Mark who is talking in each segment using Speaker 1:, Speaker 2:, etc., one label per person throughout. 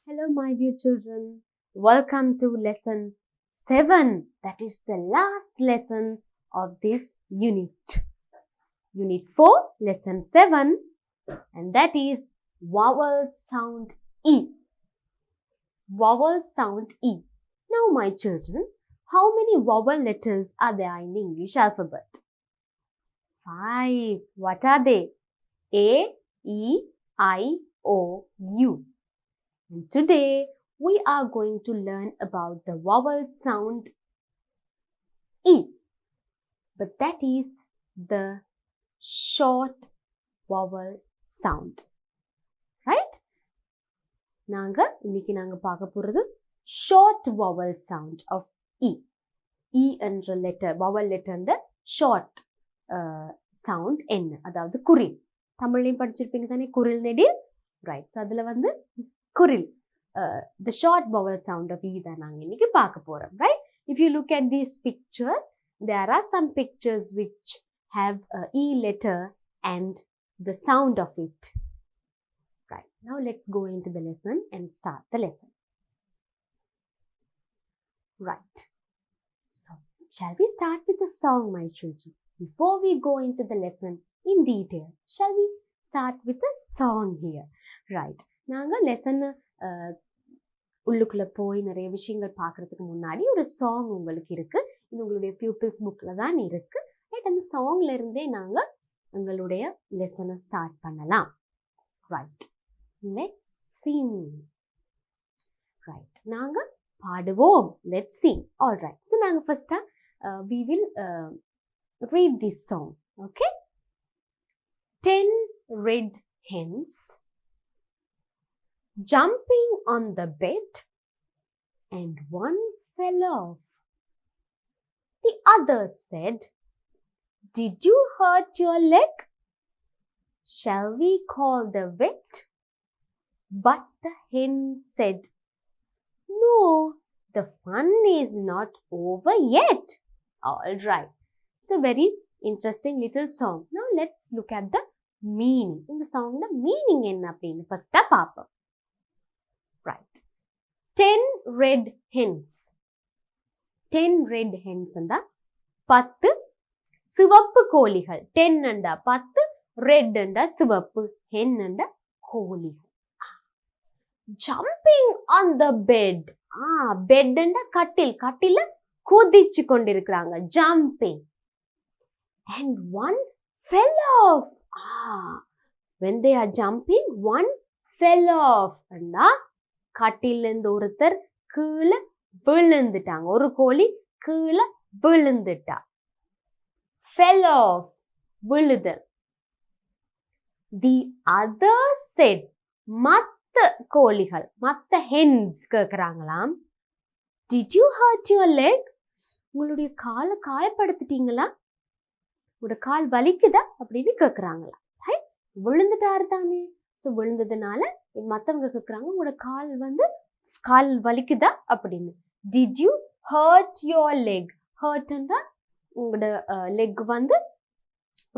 Speaker 1: Hello, my dear children. Welcome to lesson 7. That is the last lesson of this unit. Unit 4, lesson 7, and that is vowel sound E. Vowel sound E. Now, my children, how many vowel letters are there in the English alphabet? 5. What are they? A, E, I, O, U. And today we are going to learn about the vowel sound E. But that is the short vowel sound. Right? இன்னைக்கு நாங்க பார்க்க போறது short vowel sound of E. E என்ற letter, vowel letter அந்த short sound என்ன? அதாவது குரில். தமிழ்லையும் படிச்சிருப்பீங்க தானே குரில் நெடில்? Right. So அதுல வந்து குரில். The short vowel sound of E தான் நாங்க இன்னைக்கு பார்க்க போறோம். Right? If you look at these pictures, there are some pictures which have a E letter and the sound of it. Right. Now let's go into the lesson and start the lesson. Right. So, shall we start with the song, my children? Before we go into the lesson in detail, shall we start with the song here? Right. நாங்க lesson உள்ளுக்குள்ள போய் நிறைய விஷயங்கள் பார்க்கறதுக்கு முன்னாடி ஒரு song உங்களுக்கு இருக்கு. இது உங்களுடைய பியூப்பிள்ஸ் புக்ல தான் இருக்கு. ரைட், அந்த சாங்ல இருந்தே நாங்க உங்களுடைய லெசனை ஸ்டார்ட் பண்ணலாம். Right, let's Singh. ரைட், நாங்க பாடுவோம். லெட்ஸ் சிங். ஆல்ரைட், ஸோ நாங்க ஃபர்ஸ்டா we will read this song. Okay? 10 red hens jumping on the bed, and one fell off. The other said, "Did you hurt your leg? Shall we call the vet?" But the hen said, "No, the fun is not over yet." All right. It's a very interesting little song. Now let's look at the meaning. In the song, the meaning enna appadinu first paapom. Right. 10 red hens. 10 red hens anda 10 சிவப்பு கோழிகள். 10 anda 10, red anda சிவப்பு, hen anda கோழிகள். Jumping on the bed. Bed anda கட்டில். கட்டில குதிச்சு கொண்டிருக்கிறாங்க. Jumping. And one fell off. When they are jumping, one fell off. anda கட்டிலிருந்து ஒருத்தர் கீழே விழுந்துட்டாங்க. ஒரு கோழி கீழே விழுந்துட்டா. Fell off, விழுதல். The other said, மத்த கோழிகள், மத்த hens கேக்குறாங்களாம், Did you hurt your leg? உங்களுடைய காலை காயப்படுத்திட்டீங்களா? உங்களோட கால் வலிக்குதா அப்படின்னு கேக்குறாங்களா? விழுந்துட்டாரு தானே. ஸோ விழுந்ததுனால மற்றவங்க கேட்குறாங்க, உங்களோட கால் வலிக்குதா அப்படின்னு. Did you hurt your leg? ஹர்ட்ன்றா உங்களோட லெக் வந்து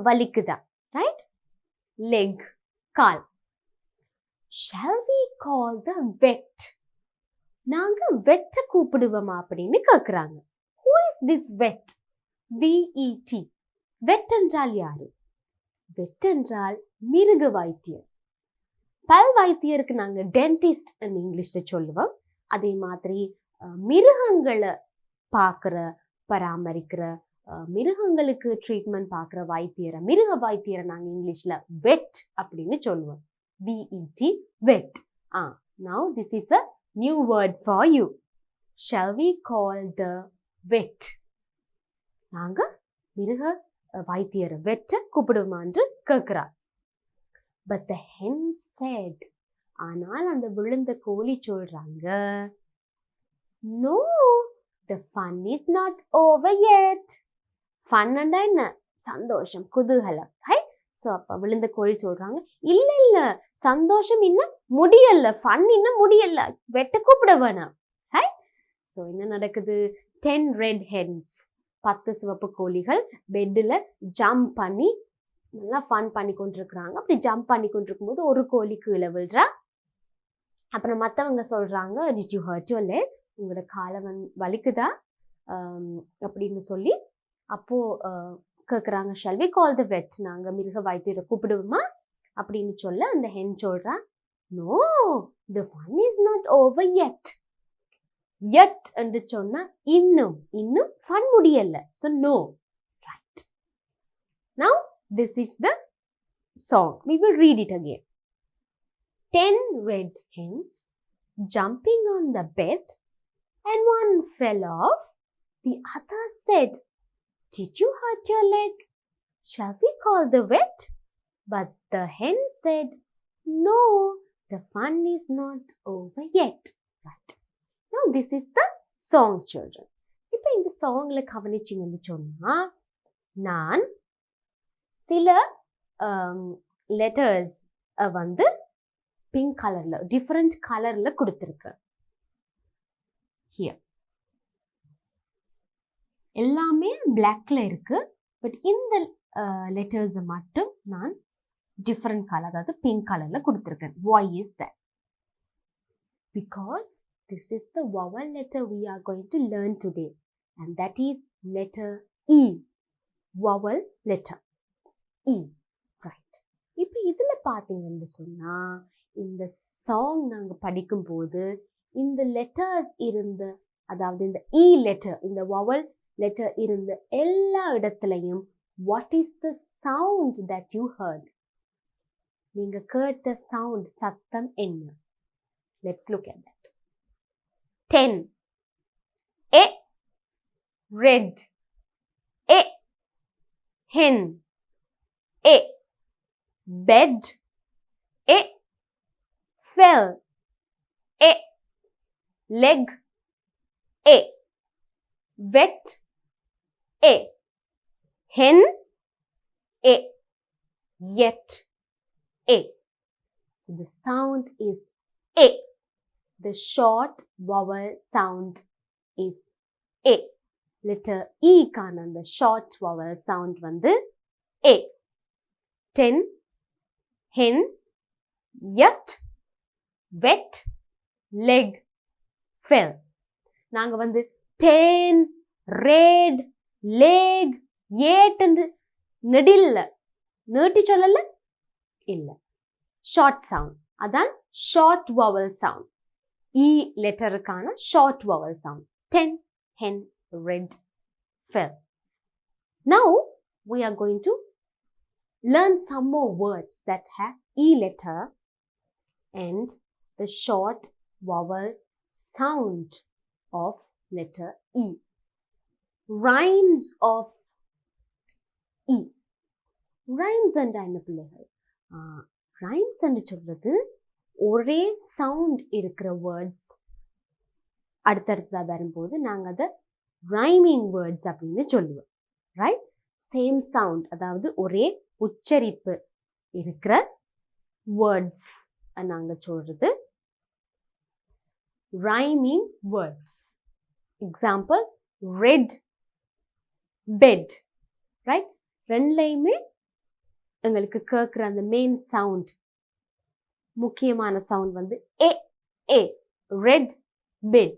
Speaker 1: வலிக்குதா. ரைட், லெக், கால். Shall we call the vet? நாங்க வெட்டை கூப்பிடுவோமா அப்படின்னு கேட்குறாங்க. Who is this vet? VET. Vet என்றால் யாரு? வெட் என்றால் மிருக வைத்தியர். பல் வைத்தியருக்கு நாங்கள் டென்டிஸ்ட் இங்கிலீஷ்ல சொல்லுவோம். அதே மாதிரி மிருகங்களை பார்க்குற, பராமரிக்கிற, மிருகங்களுக்கு ட்ரீட்மெண்ட் பார்க்குற வைத்தியரை, மிருக வைத்தியரை நாங்கள் இங்கிலீஷ்ல வெட் அப்படின்னு சொல்லுவோம். VET, wet. Now this is a new word for you. Shall we call the vet? நாங்கள் மிருக வைத்தியரை வெட்டை கூப்பிடுமான்னு கேட்கிறார். But the hen said, ஆனால் அந்த விழுந்த கோழி சொல்றாங்க, No, the fun is not over yet. Fun ன்னா என்ன? சந்தோஷம், குதூகலம். ஸோ அப்போ விழுந்த கோழி சொல்றாங்க, இல்ல சந்தோஷம் இன்னும் முடியல, ஃபன் இன்னும் முடியல, வெட்ட கூப்பிட வேணாம். ஸோ என்ன நடக்குது? 10 red hens, 10 சிவப்பு கோழிகள் பெட்டில் ஜம்ப் பண்ணி நல்லா ஃபன் பண்ணி கொண்டிருக்கிறாங்க. அப்படி ஜம்ப் பண்ணி கொண்டிருக்கும் போது ஒரு கோழி கீழே விழுறா. அப்புறம் மற்றவங்க சொல்கிறாங்க did you hurt your leg? உங்களோட காலை வலிக்குதா அப்படின்னு சொல்லி அப்போது கேட்குறாங்க shall we call the vet? நாங்கள் மிருக வைத்தியரை கூப்பிடுவோமா அப்படின்னு சொல்ல அந்த hen சொல்கிறா no, the fun is not over yet. Yet என்று சொன்னா இன்னும் fun முடியல. So no. Right. Now this is the song. We will read it again. 10 red hens jumping on the bed and one fell off. The other said, did you hurt your leg? Shall we call the vet? But the hen said, no, the fun is not over yet. Right. Now this is the song, children. இப்போ இந்த சாங்ல கவனிச்சிங்கன்னு சொன்னா நான் சில letters வந்து pink கலர்ல different கலர்ல கொடுத்துருக்கேன். Here எல்லாமே பிளாக்ல இருக்கு. பட் இந்த லெட்டர்ஸை மட்டும் நான் டிஃப்ரெண்ட் கலர் அதாவது பிங்க் கலர்ல கொடுத்துருக்கேன். Why is that? Because this is the vowel letter we are going to learn today, and that is letter E. Vowel letter E. Right. இப்போ இதுல பார்த்தீங்கன்னு சொன்னா இந்த சாங் நாங்க படிக்கும்போது இந்த லெட்டர்ஸ் இருந்த அதாவது இந்த E லெட்டர் இந்த vowel லெட்டர் இருந்த எல்லா இடத்துலையும் what is the sound that you heard? நீங்க கேட்ட சவுண்ட் சத்தம் என்ன? Let's look at that. 10 A red A hen A bed A fell A leg A vet A hen A yet A. So the sound is A. The short vowel sound is A. Letter E கான the short vowel sound வந்து A. 10 hen yet wet leg fell. நாங்க வந்து 10 red leg yet என்று நெடில்ல நீட்டி சொல்லல இல்ல short sound அதான் short vowel sound. E லெட்டருக்கான short vowel sound. 10 hen red fell. Now we are going to learn some more words that have E letter and the short vowel sound of letter E. Rhymes of E. Rhymes and என்ன பிள்ளைகள்? Rhymes என்று சொல்றது ஒரே sound இருக்கிற words அடுத்தடுத்ததாக வரும்போது நாங்கள் அதை rhyming words அப்படின்னு சொல்லுவோம். ரைட்? சேம் சவுண்ட் அதாவது ஒரே உச்சரிப்பு இருக்கிற வேர்ட்ஸ் நாங்கள் சொல்றது rhyming words. Example red bed. Right? ரெண்டுலையுமே எங்களுக்கு கேட்குற அந்த மெயின் சவுண்ட் முக்கியமான சவுண்ட் வந்து ஏ ஏ red bed.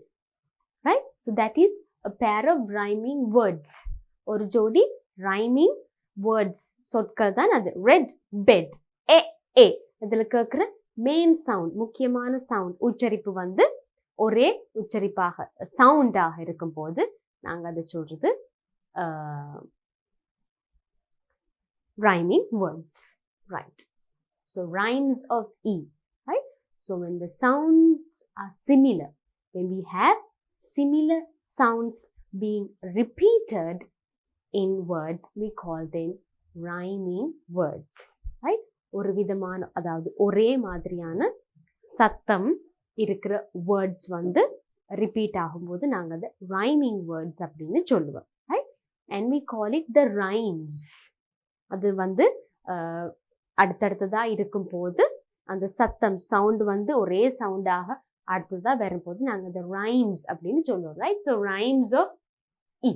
Speaker 1: Right? So that is a pair of rhyming words. ஒரு ஜோடி ரைமிங் வேர்ட்ஸ் சொற்கள் தான் அது. ரெட் பெட் ஏ ஏ இதில் கேட்குற மெயின் சவுண்ட் முக்கியமான சவுண்ட் உச்சரிப்பு வந்து ஒரே உச்சரிப்பாக சவுண்டாக இருக்கும்போது நாங்கள் அதை சொல்றது rhyming words. Right? So rhymes of E. Right? So when the sounds are similar, when we have similar sounds being repeated in words, we call them rhyming words. Right? ஒரு விதமான அதாவது ஒரே மாதிரியான சத்தம் இருக்கிற வேர்ட்ஸ் வந்து ரிப்பீட் ஆகும்போது நாங்கள் அதை ரைமிங் வேர்ட்ஸ் அப்படின்னு சொல்லுவோம். Right? And we call it the rhymes. அது வந்து அடுத்தடுத்ததாக இருக்கும்போது அந்த சத்தம் சவுண்ட் வந்து ஒரே சவுண்டாக அடுத்ததாக வரும்போது நாங்கள் அந்த ரைம்ஸ் அப்படின்னு சொல்லுவோம். Right? So rhymes of E.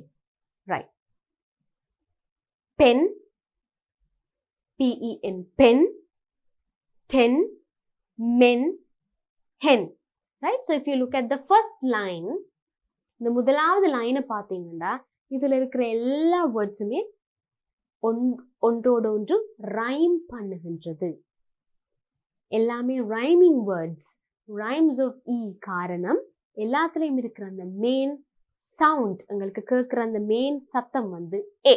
Speaker 1: Right? Pen PEN pen. 10 men hen. Right? So if you look at the first line, இந்த முதலாவது லைனை பார்த்தீங்கன்னா இதில் இருக்கிற எல்லா வேர்ட்ஸுமே ஒன்றோடு ஒன்று ரைம் பண்ணுகின்றது. எல்லாமே ரைமிங் வேர்ட்ஸ், ரைம்ஸ் ஆஃப் இ. காரணம் எல்லாத்துலேயும் இருக்கிற அந்த மெயின் சவுண்ட், உங்களுக்கு கேட்குற அந்த மெயின் சத்தம் வந்து ஏ.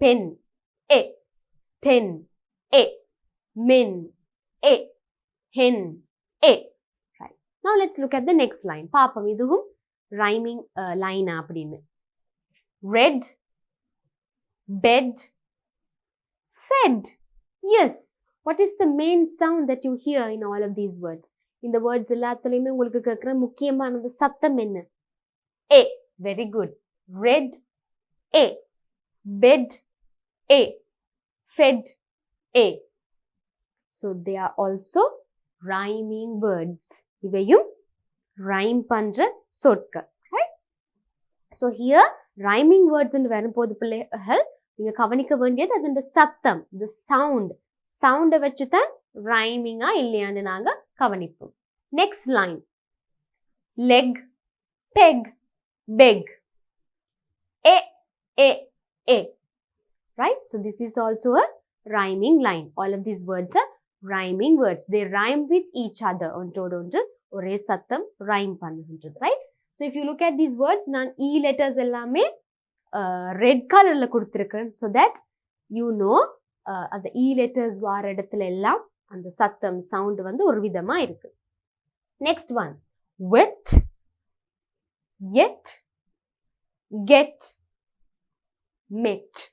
Speaker 1: பென் ஏ, டென் ஏ, மென் ஏ, hen ஏ. Right. Now let's look at the next line. பாப்போம் இதுவும் ரைமிங் லைன் அப்படின்னு. Red, bed, fed. Yes. What is the main sound that you hear in all of these words? இந்த words எல்லாத்துலேயுமே உங்களுக்கு கேட்குற முக்கியமானது சத்தம் என்ன? A. Very good. Red, A. Bed, A. Fed, A. So they are also rhyming words. இவையும் rhyme பண்ற சொற்கள். Right? So here rhyming words ன்னு வரும்போது பிள்ளைகள் நீங்க கவனிக்க வேண்டியது அதோட சத்தம், the sound. சவுண்டை வச்சு தான் ரைமிங்கா இல்லையான்னு நாங்க கவனிப்போம். Next line. Leg, peg, peg. A, A, A. Right? So this is also a rhyming line. All of these words are rhyming words. They rhyme with each other. ஒன்றோடு ஒன்று ஒரே சத்தம் rhyme பண்ணுகின்றது. Right? So if you look at these words, நான் E letters எல்லாமே red கலர்ல கொடுத்துருக்கேன். So that you know அந்த E letters வார இடத்துல எல்லாம் அந்த சத்தம் சவுண்ட் வந்து ஒரு விதமா இருக்கு. Next one. wet, yet, get, met.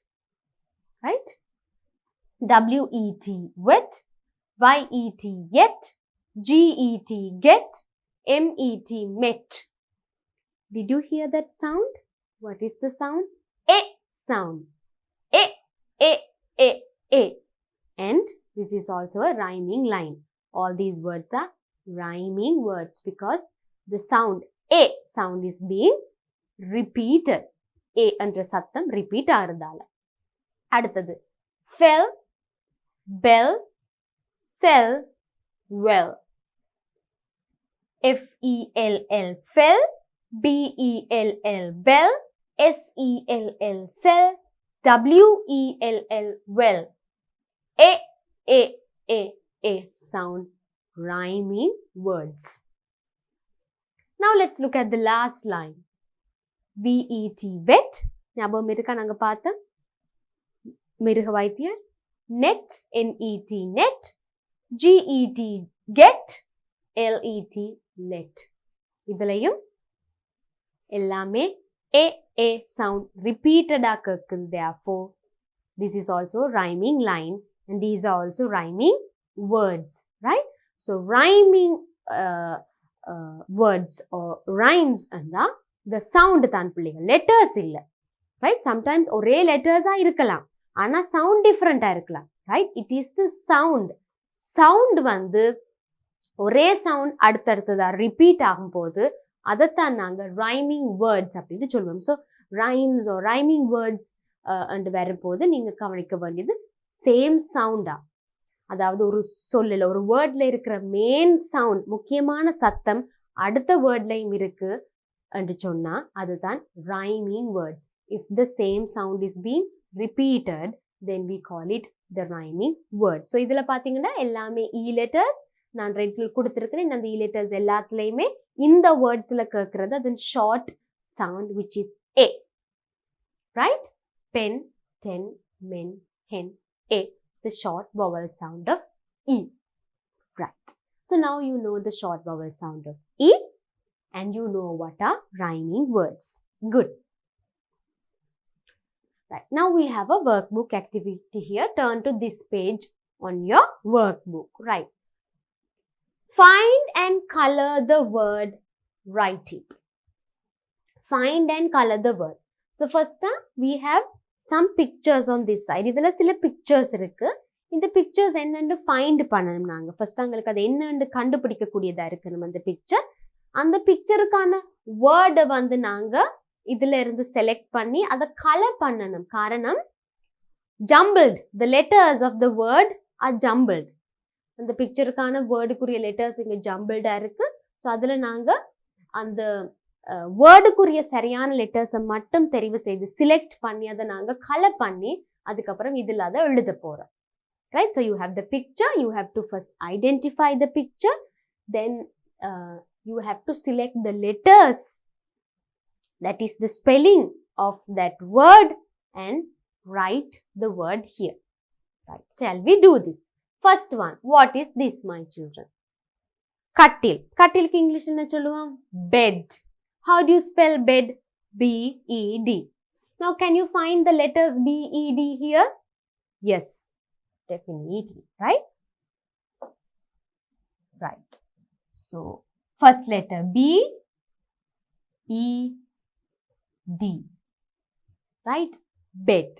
Speaker 1: Right? W-E-T, wet, Y-E-T, yet, G-E-T, get, M-E-T, met. Did you hear that sound? What is the sound? A sound. A, A, A, A. And this is also a rhyming line. All these words are rhyming words because the sound A sound is being repeated. A என்ற சத்தம் repeat ஆகிறதால. அடுத்தது. Fell, bell, sell, well. F-E-L-L, fell, B-E-L-L, bell, S-E-L-L, sell, W-E-L-L, well. A, A, A, A sound rhyming words. Now let's look at the last line. V-E-T, vet. ஞாபகம் இருக்கா நாங்க பார்த்தோம்? மிருக வைத்தியர். Net, N-E-T, net. G-E-T, get. L-E-T, let. இதுலயும் எல்லாமே A, A sound repeated கேக்குது. Therefore, this is also rhyming line and these are also rhyming words. Right? So, rhyming words or rhymes and the sound தான் பிள்ளைகள். Letters இல்ல. Right? Sometimes ஒரே letters இருக்கலாம். ஆனா sound different இருக்கலாம். Right? It is the sound. Sound வந்து ஒரே sound அடுத்தடுத்ததா repeat ஆகும்போது அதைத்தான் நாங்கள் ரைமிங் வேர்ட்ஸ் அப்படின்னு சொல்லுவோம். So rhymes or rhyming words அண்டு வரும்போது நீங்கள் கவனிக்க வேண்டியது சேம் சவுண்டா, அதாவது ஒரு சொல்லில் ஒரு வேர்டில் இருக்கிற மெயின் சவுண்ட் முக்கியமான சத்தம் அடுத்த வேர்ட்லையும் இருக்கு என்று சொன்னால் அதுதான் rhyming words. If the same sound is being repeated then we call it the rhyming words. So இதில் பார்த்தீங்கன்னா எல்லாமே இ லெட்டர்ஸ் நான் ரெட்டில் கொடுத்துருக்கிறேன். அந்த இ லெட்டர்ஸ் எல்லாத்துலேயுமே இந்த வேர்ட்ஸில் கேட்குறது அதன் short sound which is A. Right? Pen, ten, men, hen, A, the short vowel sound of E. Right. So now you know the short vowel sound of E and you know what are rhyming words. Good. Right. Now we have a workbook activity here. Turn to this page on your workbook. Right. Find and color the word, write it. Find and color the word. So first we have some pictures on this side. இதில் சில pictures இருக்கு. இந்த pictures என்னன்னு find பண்ணணும் நாங்கள். First உங்களுக்கு அது என்னன்னு கண்டுபிடிக்கக்கூடியதா இருக்கு நம்ம அந்த picture. அந்த pictureக்கான வேர்டை வந்து நாங்கள் இதில் இருந்து செலக்ட் பண்ணி அதை கலர் பண்ணணும். காரணம் jumbled. The letters of the word are jumbled. அந்த பிக்சருக்கான வேர்டுக்குரிய லெட்டர்ஸ் இங்கே ஜம்பிள்டாக இருக்குது. ஸோ அதில் நாங்கள் அந்த வேர்டுக்குரிய சரியான லெட்டர்ஸை மட்டும் தெரிவு செய்து செலக்ட் பண்ணி அதை நாங்கள் கலர் பண்ணி அதுக்கப்புறம் இதில் அதை எழுத போகிறோம். Right? So you have the picture, you have to first identify the picture, then you have to select the letters, that is the spelling of that word, and write the word here. Right? Shall we do this? First one, what is this, my children? Kattil. Kattil ki English enna solluvam? Bed. How do you spell bed? B-E-D. Now can you find the letters B-E-D here? Yes. Definitely, right? Right. So, first letter B, E, D. Right? Bed.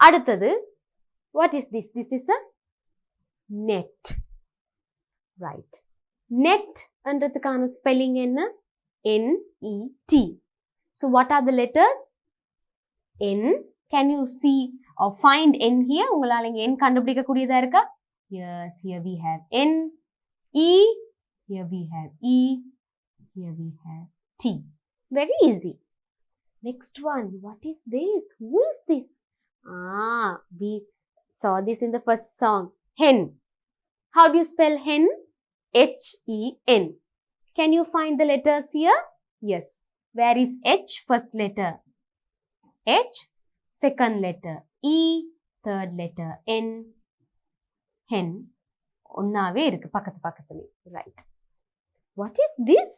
Speaker 1: அடுத்தது, what is this? This is a net. Right. Net என்றதுக்கான spelling என்ன? N-E-T. So, what are the letters? N. Can you see or find N here? உங்களால இங்க N கண்டுபிடிக்க கூடியதா இருக்கா? Yes, here we have N. E. Here we have E. Here we have T. Very easy. Next one. What is this? Who is this? We saw this in the first song. Hen. How do you spell hen? H-E-N. Can you find the letters here? Yes. Where is H? First letter. H. Second letter E, third letter N, hen. ஒன்னாவே இருக்கு பக்கத்துல. Right. What is this?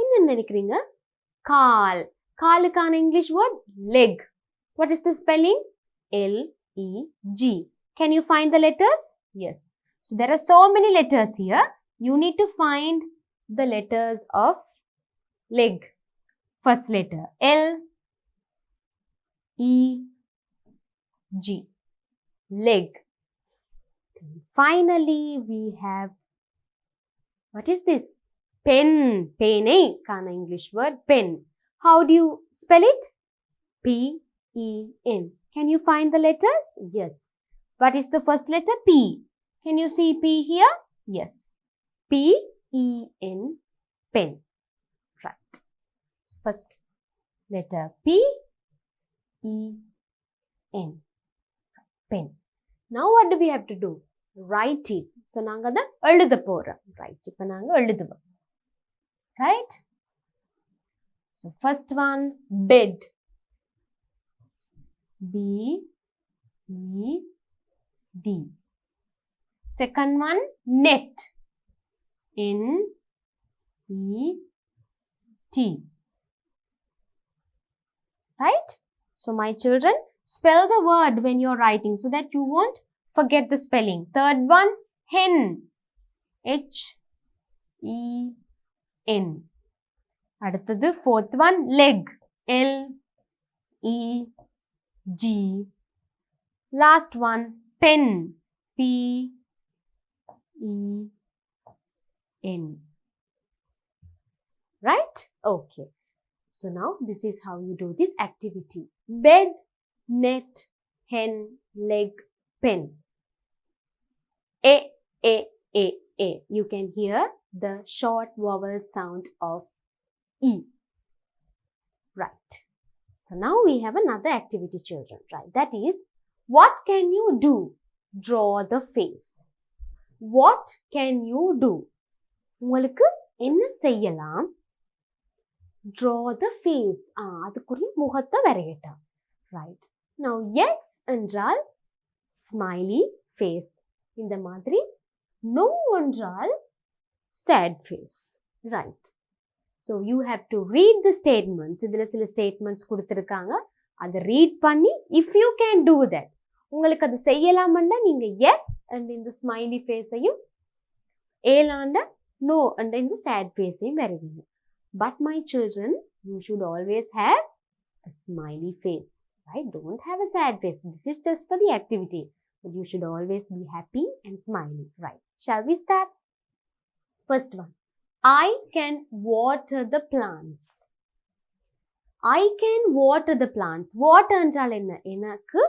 Speaker 1: என்ன நினைக்கிறீங்க? கால். காலுக்கான English word leg. What is the spelling? L-E-G. Can you find the letters? Yes. So there are so many letters here. You need to find the letters of leg. First letter L, E, G, leg. And finally, we have, what is this? Pen. Pen, kana English word, pen. How do you spell it? P-E-N. Can you find the letters? Yes. What is the first letter? P. Can you see P here? Yes. P-E-N, pen. Right. First letter P, E-N. Pen. Now what do we have to do? Write it. So நாங்க அதை எழுத போறோம். Right. இப்போ நாங்க எழுதுவோம். Right? So first one, bed. B-E-D. Second one, net. N-E-T. Right? So my children, spell the word when you're writing so that you won't forget the spelling. Third one, hen. H-E-N. அடுத்தது fourth one, leg. L-E-G. Last one, pen. P-E-N. Right? Okay. So now this is how you do this activity. Bed, net, hen, leg, pen. A, A, A, A. You can hear the short vowel sound of E. Right. So now we have another activity, children. Right. That is, what can you do? Draw the face. What can you do? உங்களுக்கு என்ன செய்யலாம்? Draw the face. அதுக்குரிய முகத்தை வரையட்டா. Right. Now, yes என்றால் smiley face. இந்த மாதிரி. No என்றால் sad face. Right. So, you have to read the statements. இதுல சில statements கொடுத்திருக்காங்க. அதை read பண்ணி, if you can do that. உங்களுக்கு அது செய்யலாமண்டா நீங்க yes and இந்த smiley face-ஐயும் ஏலாண்டா no and இந்த sad face-ஐயும் வரைவீங்க. But my children, you should always have a smiley face, right? Don't have a sad face. This is just for the activity. But you should always be happy and smiling, right? Shall we start? First one. I can water the plants. I can water the plants. Water என்றால் என்ன? எனக்கு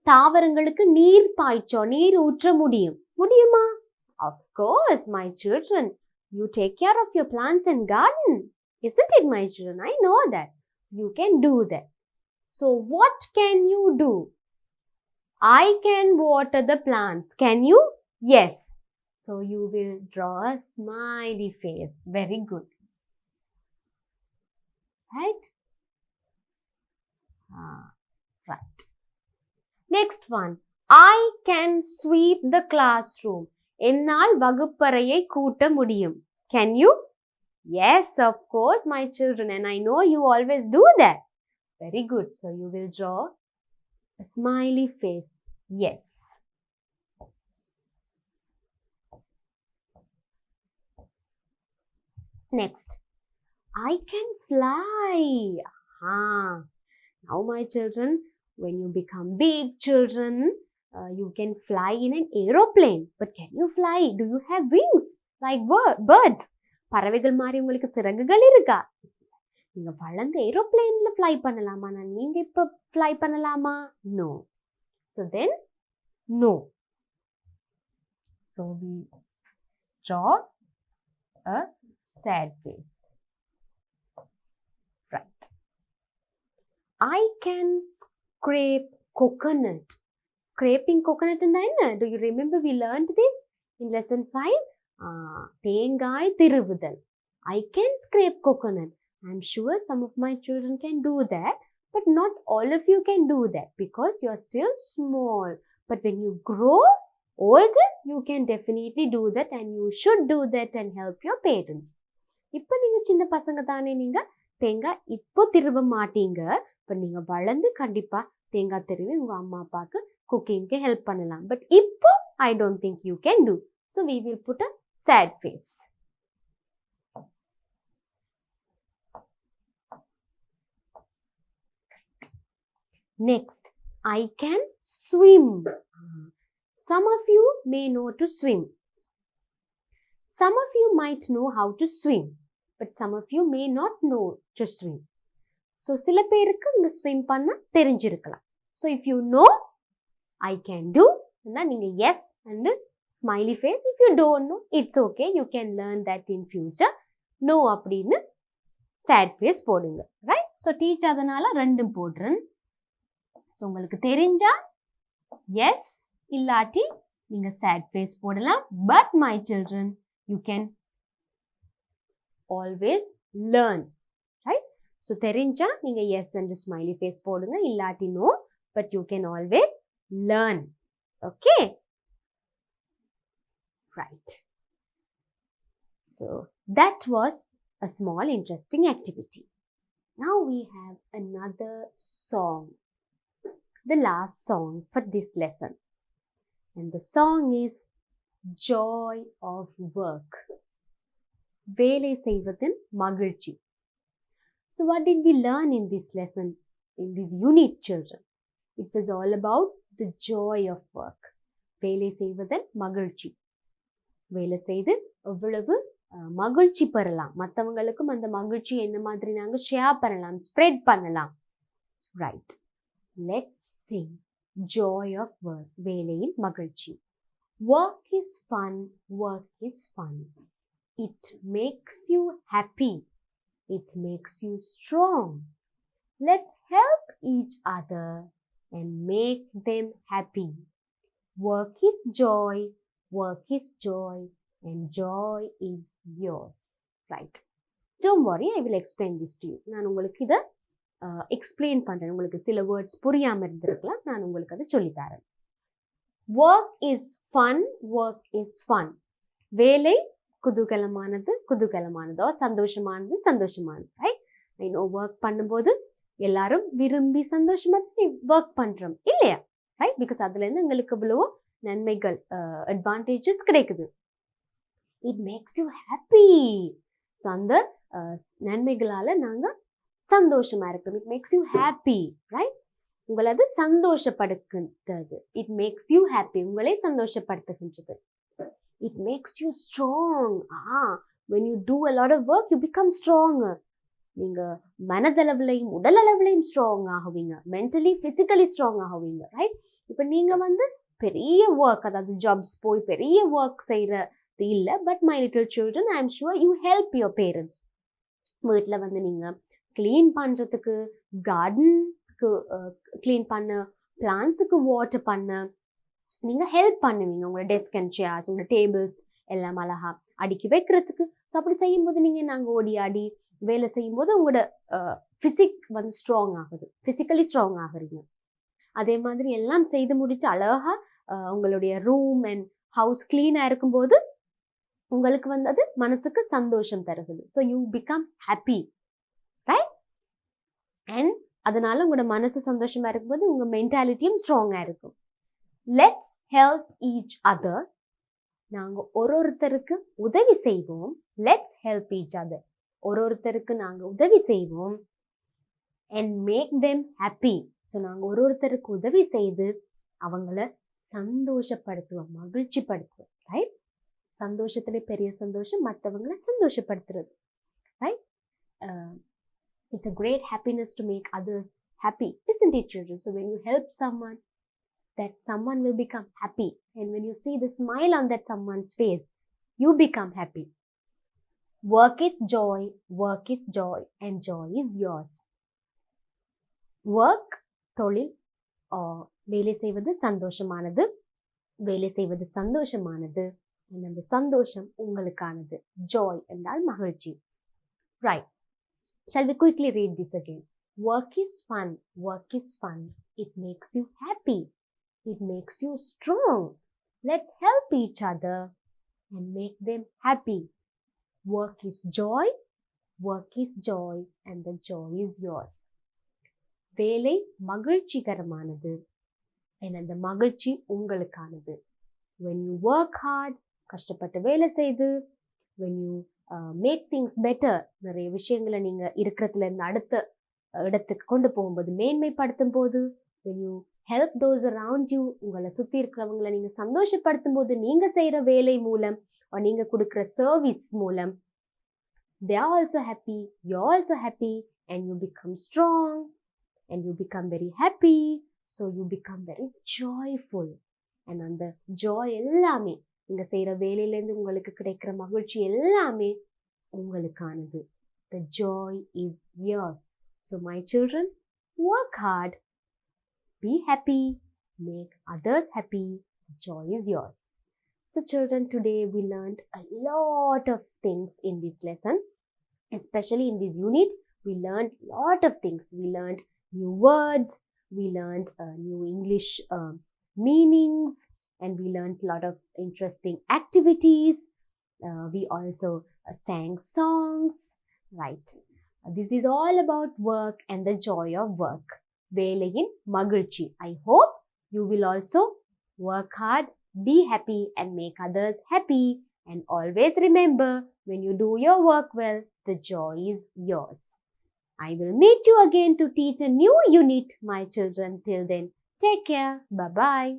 Speaker 1: தாவரங்களுக்கு நீர் பாய்ச்சோ, நீர் ஊற்ற முடியும். முடியுமா? Of course, my children. You take care of your plants and garden. Isn't it, my children? I know that. You can do that. So what can you do? I can water the plants. Can you? Yes. So you will draw a smiley face. Very good. Right? Right. Next one. I can sweep the classroom. என்னால் வகுப்பறையை கூட்ட முடியும். Can you? Yes, of course, my children. And I know you always do that. Very good. So you will draw a smiley face. Yes. Next. I can fly. Now, my children, when you become big children, you can fly in an aeroplane. But can you fly? Do you have wings like birds? பறவைகள் மாதிரி உங்களுக்கு சிறகுகள் இருக்கா? நீங்க வளர்ந்த ஏரோப்ளேன்ல fly பண்ணலாமா? நீங்க இப்ப fly பண்ணலாமா? No. So then, no. So we draw a sad face. Right. I can scrape coconut. Scraping coconut and then, do you remember we learned this in lesson 5? தேங்காய் திருவுதல். I can scrape coconut. I'm sure some of my children can do that, but not all of you can do that because you are still small. But when you grow older, you can definitely do that and you should do that and help your parents. இப்போ நீங்க சின்ன பசங்க தானே, நீங்க தேங்காய் இப்போ திருவ மாட்டீங்க. இப்போ நீங்க வளர்ந்து கண்டிப்பா தேங்காய் திருவி உங்க அம்மா அப்பாக்கு குக்கிங்க்கு ஹெல்ப் பண்ணலாம். பட் இப்போ I don't think you can do. So we will put a sad face. Next, I can swim. Some of you may know to swim. Some of you might know how to swim, but some of you may not know to swim. So சில பேருக்கு இந்த swim பண்ண தெரிஞ்சிருக்கலாம். So if you know, I can do, நீங்க yes and smiley face. If you don't know, it's okay. You can learn that in future. No அப்படின்னு sad face போடுங்க. Right? So teach அதனால ரெண்டும் போடுறேன். So உங்களுக்கு தெரிஞ்சா yes, இல்லாட்டி நீங்க sad face போடலாம். But my children, you can always learn. Right? So தெரிஞ்சா நீங்க yes and smiley face போடுங்க. இல்லாட்டி no, but you can always learn. Okay? Right. So that was a small interesting activity. Now we have another song. The last song for this lesson. And the song is Joy of Work. வேலை செய்வதின் மகிழ்ச்சி. So what did we learn in this lesson, in this unit, children? It was all about the joy of work. வேலை செய்வதின் மகிழ்ச்சி. வேலை செய்து எவ்வளவு மகிழ்ச்சி பெறலாம், மற்றவங்களுக்கும் அந்த மகிழ்ச்சி என்ன மாதிரி நாங்கள் ஷேர் பண்ணலாம், ஸ்ப்ரெட் பண்ணலாம். Right, let's sing joy of work. வேலையின் மகிழ்ச்சி. Work is fun, work is fun. It makes you happy. It makes you strong. Let's help each other and make them happy. Work is joy. Work is joy, and joy is yours. Right? Don't worry, I will explain this to you. நான் உங்களுக்கு இதை explain பண்ணுறேன். உங்களுக்கு சில words புரியாமல் இருந்திருக்கலாம், நான் உங்களுக்கு அதை சொல்லித்தரேன். Work is fun, work is fun. வேலை குதூகலமானது, குதூகலமானதோ சந்தோஷமானது, சந்தோஷமானது. ரைட்? I know work பண்ணும்போது எல்லாரும் விரும்பி சந்தோஷமாக ஒர்க் பண்ணுறோம் இல்லையா? ரைட்? பிகாஸ் அதுலேருந்து எங்களுக்கு இவ்வளவோ நன்மைகள், அட்வான்டேஜஸ் கிடைக்குது. It makes you happy. So அந்த நன்மைகளால் நாங்கள் சந்தோஷமாக இருக்கோம். It makes you happy. Right? உங்களை அது சந்தோஷப்படுத்துகிறது. It makes you happy. உங்களை சந்தோஷப்படுத்துகின்றது. It makes you strong. when you do a lot of work, you become stronger. நீங்கள் மனதளவுலையும் உடல் அளவுலையும் ஸ்ட்ராங் ஆகுவீங்க. மென்டலி ஃபிசிக்கலி ஸ்ட்ராங் ஆகுவீங்க. ரைட்? இப்போ நீங்கள் பெரிய ஒர்க், அதாவது ஜாப்ஸ் போய் பெரிய ஒர்க் செய்கிறது இல்லை. But my little children, I am sure you help your parents. வீட்டில் வந்து நீங்கள் க்ளீன் பண்ணுறதுக்கு, கார்டனுக்கு க்ளீன் பண்ண, பிளான்ஸுக்கு வாட்டர் பண்ண நீங்கள் ஹெல்ப் பண்ணுவீங்க. உங்களோட டெஸ்க் அண்ட் சேர்ஸ், உங்களோட டேபிள்ஸ் எல்லாம் அழகாக அடுக்கி வைக்கிறதுக்கு. ஸோ அப்படி செய்யும்போது நாங்கள் ஓடி ஆடி வேலை செய்யும்போது உங்களோட ஃபிசிக் வந்து ஸ்ட்ராங் ஆகுது, ஃபிசிக்கலி ஸ்ட்ராங் ஆகுறீங்க. அதே மாதிரி எல்லாம் செய்து முடிச்சு அழகாக உங்களுடைய ரூம் அண்ட் ஹவுஸ் க்ளீனாக இருக்கும்போது உங்களுக்கு வந்து அது மனசுக்கு சந்தோஷம் தருகுது. So you become happy, right? And அதனால உங்களோட மனசு சந்தோஷமாக இருக்கும்போது உங்கள் மென்டாலிட்டியும் ஸ்ட்ராங்காக இருக்கும். Let's help each other. நாங்கள் ஒருத்தருக்கு உதவி செய்வோம். Let's help each other. ஒருத்தருக்கு நாங்கள் உதவி செய்வோம். And make them happy. So நாங்கள் ஒருத்தருக்கு உதவி செய்து அவங்கள சந்தோஷப்படுத்துவோம், மகிழ்ச்சிப்படுத்துவோம், ரைட்? சந்தோஷத்துல பெரிய சந்தோஷம் மற்றவங்களை சந்தோஷப்படுத்துறது, right? It's a great happiness to make others happy, isn't it, children? So when you help someone, that someone will become happy. And when you see the smile on that someone's face, you become happy. Work is joy, and joy is yours. Work, தொழில், வேலை செய்வது சந்தோஷமானது, வேலை செய்வது சந்தோஷமானது, அந்த சந்தோஷம் உங்களுக்கானது. Joy என்றால் மகிழ்ச்சி, right? Shall we quickly read this again? Work is fun, it makes you happy, it makes you strong. Let's help each other and make them happy. Work is joy, and the joy is yours. வேலை மகிழ்ச்சிகரமானது, அந்த மகிழ்ச்சி உங்களுக்கானது. When you work hard, கஷ்டப்பட்டு வேலை செய்து, when you make things better, நிறைய விஷயங்களை நீங்கள் இருக்கிறதுல இருந்து அடுத்த இடத்துக்கு கொண்டு போகும்போது, மேன்மைப்படுத்தும் போது, when you help those around you, உங்களை சுற்றி இருக்கிறவங்களை நீங்கள் சந்தோஷப்படுத்தும் போது, நீங்கள் செய்கிற வேலை மூலம், நீங்கள் கொடுக்குற சர்வீஸ் மூலம், they are also happy, you are also happy, and you become strong, and you become very happy, so you become very joyful. And அந்த ஜாய் எல்லாமே, நீங்கள் செய்கிற வேலையிலேருந்து உங்களுக்கு கிடைக்கிற மகிழ்ச்சி எல்லாமே உங்களுக்கானது. The joy is yours. So my children, work hard, be happy, make others happy, the joy is yours. So children, today we learned a lot of things in this lesson, especially in this unit. We learned a lot of things. We learned new words, we learned new English meanings, and we learned a lot of interesting activities. We also sang songs, right? This is all about work and the joy of work. வேலையின் மகிழ்ச்சி. I hope you will also work hard, be happy, and make others happy. And always remember, when you do your work well, the joy is yours. I will meet you again to teach a new unit, my children. Till then, take care. Bye-bye.